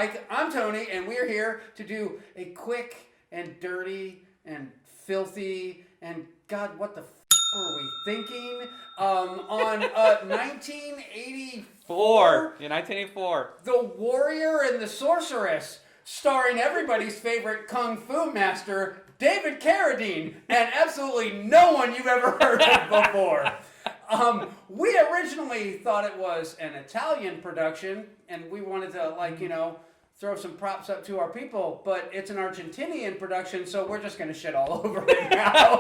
Mike. I'm Tony, and we're here to do a quick and dirty and filthy and God, what the were we thinking? On 1984. Yeah, 1984. The Warrior and the Sorceress, starring everybody's favorite kung fu master, David Carradine, and absolutely no one you've ever heard of before. We originally thought it was an Italian production, and we wanted to, throw some props up to our people, but it's an Argentinian production, so we're just going to shit all over it now.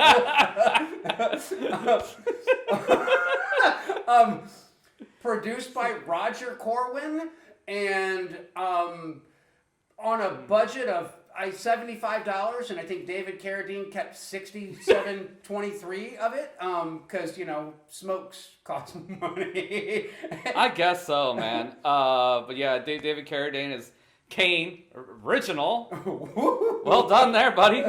Produced by Roger Corwin, and on a budget of $75, and I think David Carradine kept $67.23 of it, because smokes cost money. I guess so, man. But yeah, David Carradine is Kane, original. Well done there, buddy.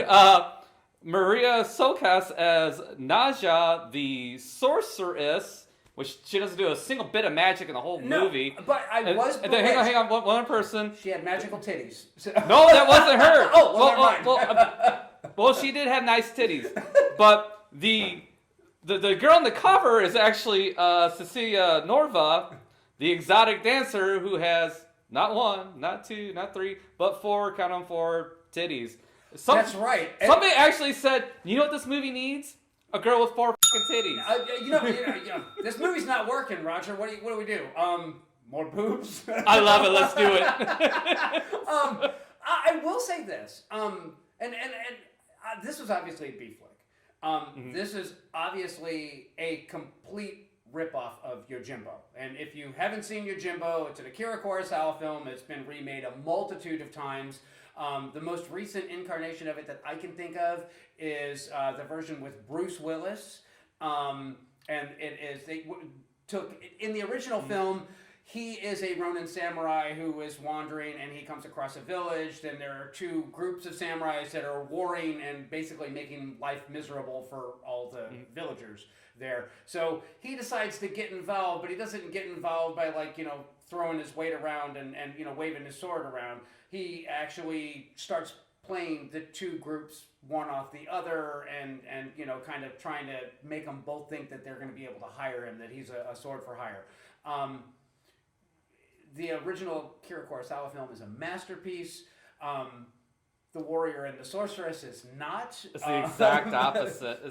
Maria Sokas as Naja, the Sorceress, which she doesn't do a single bit of magic in the whole movie. But hang on, one person. She had magical titties. No, that wasn't her. Well, she did have nice titties, but the girl on the cover is actually Cecilia Norva, the exotic dancer who has not one, not two, not three, but four titties. That's right. Somebody actually said, you know what this movie needs? A girl with four fucking titties. This movie's not working, Roger. What do we do? More boobs? I love it. Let's do it. I will say this. This was obviously a B flick. This is obviously a complete ripoff of Yojimbo. And if you haven't seen Yojimbo, it's an Akira Kurosawa film. It's been remade a multitude of times. The most recent incarnation of it that I can think of is the version with Bruce Willis. And it is, in the original film, he is a Ronin samurai who is wandering, and he comes across a village. Then there are two groups of samurais that are warring and basically making life miserable for all the villagers there. So he decides to get involved, but he doesn't get involved by throwing his weight around and waving his sword around. He actually starts playing the two groups one off the other and kind of trying to make them both think that they're going to be able to hire him, that he's a sword for hire. The original Akira Kurosawa film is a masterpiece. The Warrior and the Sorceress is not. It's the exact opposite.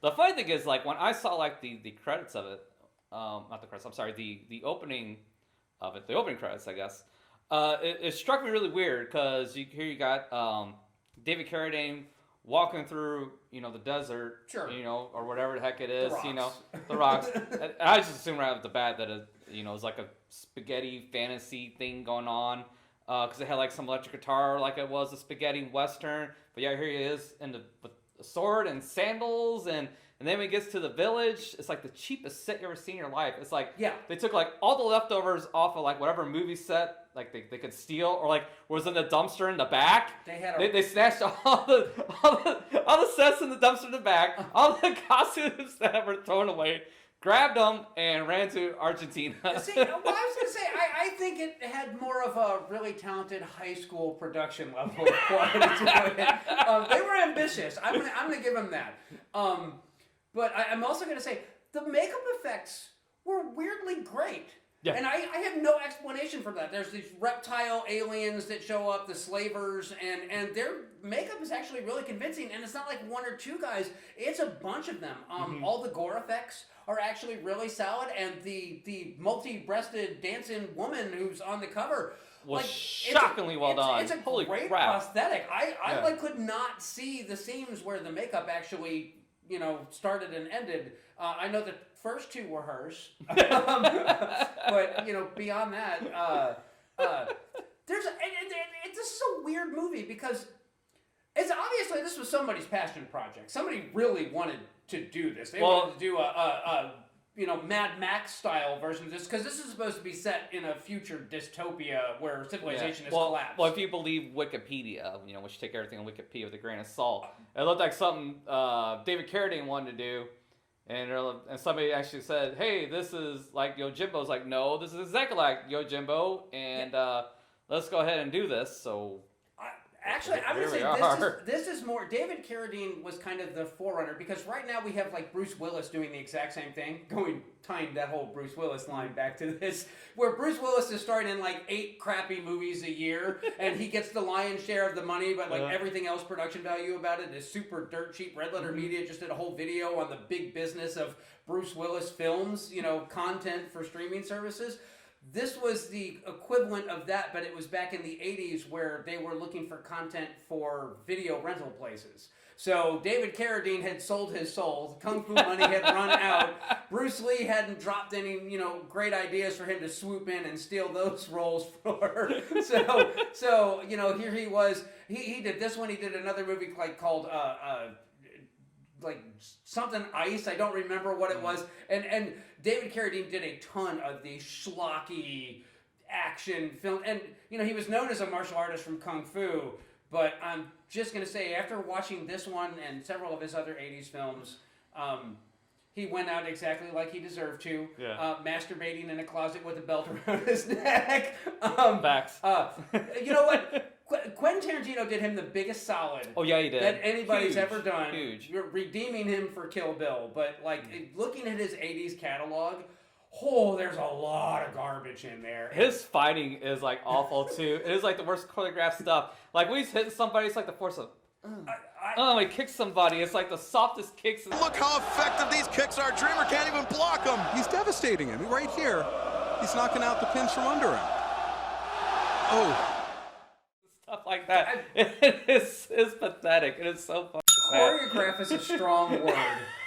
The funny thing is, when I saw the credits of it, not the credits, I'm sorry, the opening of it, the opening credits, I guess, it struck me really weird because here you got David Carradine walking through, the desert, sure, or whatever the heck it is, the rocks. And I just assumed right off the bat that it, was like a spaghetti fantasy thing going on. Because it had some electric guitar, like it was a spaghetti western. But yeah, here he is with a sword and sandals, and then when he gets to the village, it's like the cheapest set you ever seen in your life. It's they took all the leftovers off of whatever movie set they could steal, or was in the dumpster in the back. They snatched all the sets in the dumpster in the back, all the costumes that were thrown away. Grabbed them and ran to Argentina. See, I was going to say, I think it had more of a really talented high school production level of quality to it. They were ambitious. I'm gonna give them that. But I'm also going to say, the makeup effects were weirdly great. Yeah. And I have no explanation for that. There's these reptile aliens that show up, the slavers, and their makeup is actually really convincing. And it's not like one or two guys. It's a bunch of them. All the gore effects are actually really solid. And the multi-breasted dancing woman who's on the cover was shockingly well done. It's a Holy great crap. prosthetic. I could not see the seams where the makeup actually started and ended. I know the first two were hers, but beyond that, this is a weird movie because it's obviously this was somebody's passion project. Somebody really wanted to do this. They wanted to do a Mad Max style version of this because this is supposed to be set in a future dystopia where civilization has collapsed. Well, if you believe Wikipedia, which take everything on Wikipedia with a grain of salt, it looked like something David Carradine wanted to do. And somebody actually said, hey, this is like Yojimbo. It's like, no, this is exactly like Yojimbo. And let's go ahead and do this. So Actually, I would Here we say are. this is more. David Carradine was kind of the forerunner because right now we have like Bruce Willis doing the exact same thing, tying that whole Bruce Willis line back to this, where Bruce Willis is starring in like 8 crappy movies a year, and he gets the lion's share of the money, but like everything else, production value about it is super dirt cheap. Red Letter Media just did a whole video on the big business of Bruce Willis films, content for streaming services. This was the equivalent of that, but it was back in the 80s where they were looking for content for video rental places. So David Carradine had sold his soul. Kung Fu money had run out. Bruce Lee hadn't dropped any, great ideas for him to swoop in and steal those roles for. So here he was. He did this one. He did another movie called like something ice. I don't remember what it was. And David Carradine did a ton of the schlocky action film. And, he was known as a martial artist from Kung Fu. But I'm just going to say, after watching this one and several of his other 80s films, he went out exactly like he deserved to. Yeah. Masturbating in a closet with a belt around his neck. Facts. You know what? Quentin Tarantino did him the biggest solid he did. that anybody's Huge, ever done. Huge. You're redeeming him for Kill Bill. But, looking at his 80s catalog, there's a lot of garbage in there. His fighting is, awful, too. It is, the worst choreographed stuff. When he's hitting somebody, it's like the force of... when he kicks somebody, it's like the softest kicks. Look how effective these kicks are. Dreamer can't even block them. He's devastating him. Right here, he's knocking out the pins from under him. Oh. Stuff like that. It's pathetic. It is so fucking sad. Choreograph is a strong word.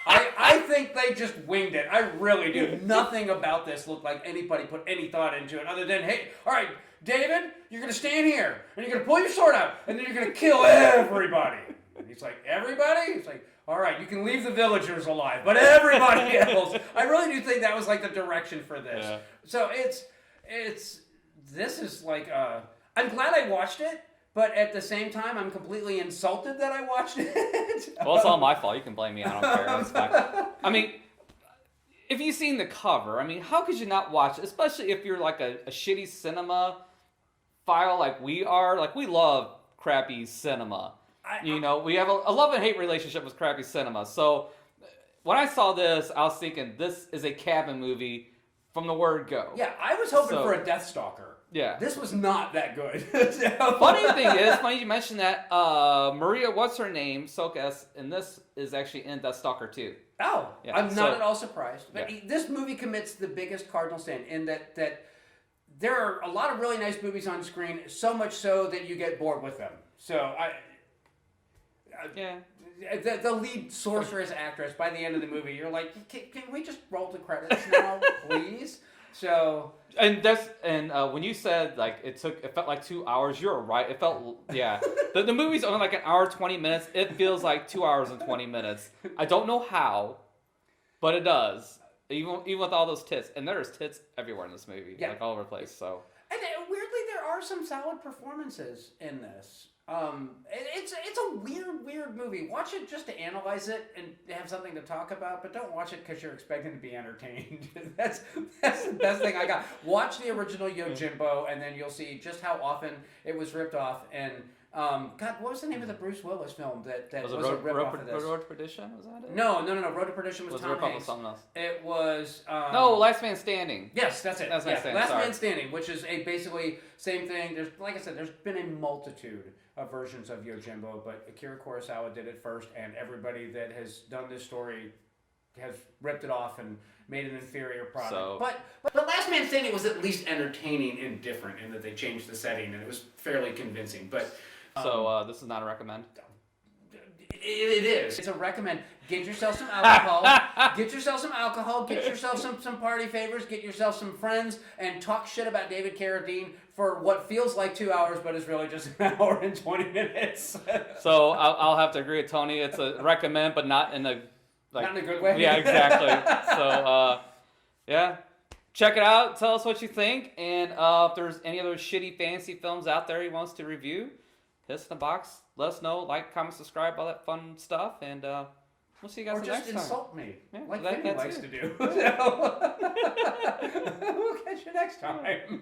I think they just winged it. I really do. Nothing about this looked like anybody put any thought into it other than, hey, all right, David, you're going to stand here, and you're going to pull your sword out, and then you're going to kill everybody. And he's like, everybody? He's like, all right, you can leave the villagers alive, but everybody else. I really do think that was the direction for this. Yeah. So this is I'm glad I watched it. But at the same time, I'm completely insulted that I watched it. Well, it's all my fault. You can blame me. I don't care. It's fine. I mean, if you've seen the cover, how could you not watch it? Especially if you're a shitty cinema file like we are. We love crappy cinema. We have a love and hate relationship with crappy cinema. So when I saw this, I was thinking this is a cabin movie from the word go. Yeah, I was hoping for a Death Stalker. Yeah. This was not that good. Funny thing is, funny you mentioned that, Maria, what's her name, Sokas, and this is actually in Death Stalker 2. Oh, yeah, I'm not at all surprised. But this movie commits the biggest cardinal sin in that there are a lot of really nice movies on screen, so much so that you get bored with them. So the lead sorceress actress, by the end of the movie, you're like, can we just roll the credits now, please? So and when you said it felt like 2 hours, you're right. It felt the movie's only an hour 20 minutes. It feels like 2 hours and 20 minutes. I don't know how, but it does. Even with all those tits, and there's tits everywhere in this movie, all over the place. So and weirdly, there are some solid performances in this. It's a weird movie. Watch it just to analyze it and have something to talk about, but don't watch it because you're expecting to be entertained. That's the best thing I got. Watch the original Yojimbo, and then you'll see just how often it was ripped off. And God, what was the name of the Bruce Willis film that was a rip-off of this? Road to Perdition? Was that it? No. Road to Perdition was Tom Hanks. Something else. It was no, Last Man Standing. Yes, that's it. Last Man Standing, which is basically same thing. Like I said, there's been a multitude of versions of Yojimbo, but Akira Kurosawa did it first, and everybody that has done this story has ripped it off and made an inferior product. So, but Last Man Standing was at least entertaining and different in that they changed the setting, and it was fairly convincing. But this is not a recommend. It is. It's a recommend. Get yourself some alcohol. Get yourself some party favors. Get yourself some friends and talk shit about David Carradine for what feels like 2 hours, but is really just an hour and 20 minutes. So I'll have to agree with Tony. It's a recommend, but not in a not in a good way. Yeah, exactly. So check it out. Tell us what you think, and if there's any other shitty fantasy films out there he wants to review, hit us in the box. Let us know. Like, comment, subscribe, all that fun stuff, and we'll see you guys next time. Or just insult me, like that Vinny likes to do. We'll catch you next time.